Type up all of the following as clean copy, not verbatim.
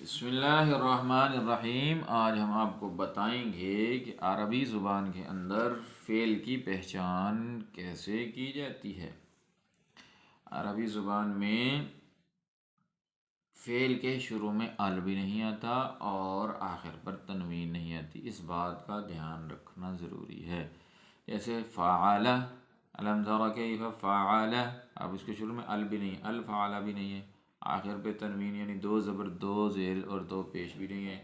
بسم اللہ الرحمن الرحیم۔ آج ہم آپ کو بتائیں گے کہ عربی زبان کے اندر فعل کی پہچان کیسے کی جاتی ہے۔ عربی زبان میں فعل کے شروع میں ال بھی نہیں آتا اور آخر پر تنوین نہیں آتی، اس بات کا دھیان رکھنا ضروری ہے۔ جیسے فعل، الم تر کیف فعل، اب اس کے شروع میں ال بھی نہیں ہے، الفعل بھی نہیں ہے، آخر پہ تنوین یعنی دو زبر، دو زیر اور دو پیش بھی نہیں ہے،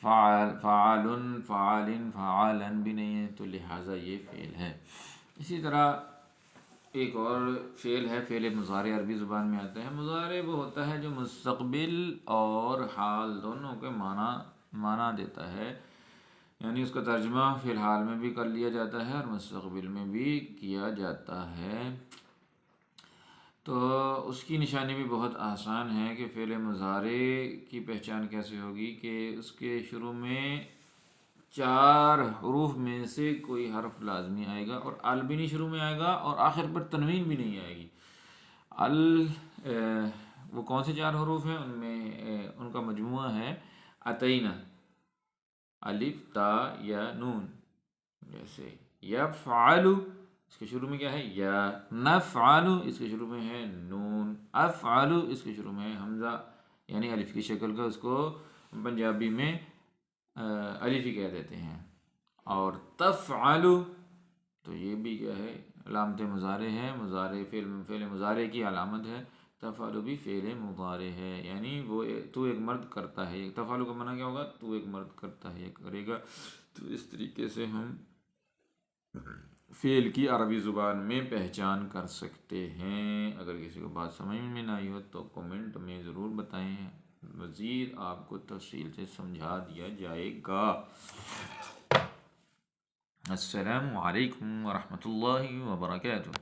فعال، فعال، فعالن بھی نہیں ہے، تو لہٰذا یہ فعل ہے۔ اسی طرح ایک اور فعل ہے، فعل مضارع عربی زبان میں آتا ہے۔ مضارع وہ ہوتا ہے جو مستقبل اور حال دونوں کے معنی دیتا ہے، یعنی اس کا ترجمہ فی الحال میں بھی کر لیا جاتا ہے اور مستقبل میں بھی کیا جاتا ہے۔ تو اس کی نشانی بھی بہت آسان ہے کہ فعل مضارع کی پہچان کیسے ہوگی کہ اس کے شروع میں 4 حروف میں سے کوئی حرف لازمی آئے گا اور ال بھی نہیں شروع میں آئے گا اور آخر پر تنوین بھی نہیں آئے گی۔ وہ کون سے 4 حروف ہیں؟ ان میں ان کا مجموعہ ہے اتینا، الف تا یا نون۔ جیسے یفعل، اس کے شروع میں کیا ہے یا، نفعل اس کے شروع میں ہے نون، افعل اس کے شروع میں ہے حمزہ یعنی الف کی شکل کا، اس کو پنجابی میں الف ہی کہہ دیتے ہیں۔ اور تفعل تو یہ بھی کیا ہے، علامت مضارع ہے، مضارع فعل مضارع کی علامت ہے۔ تفعل بھی فعل مضارع ہے، یعنی وہ تو ایک مرد کرتا ہے۔ تفعل کا معنی کیا ہوگا؟ تو ایک مرد کرتا ہے، کرے گا۔ تو اس طریقے سے ہم فعل کی عربی زبان میں پہچان کر سکتے ہیں۔ اگر کسی کو بات سمجھ میں نہ آئی ہو تو کومنٹ میں ضرور بتائیں، مزید آپ کو تفصیل سے سمجھا دیا جائے گا۔ السلام علیکم ورحمۃ اللہ وبرکاتہ۔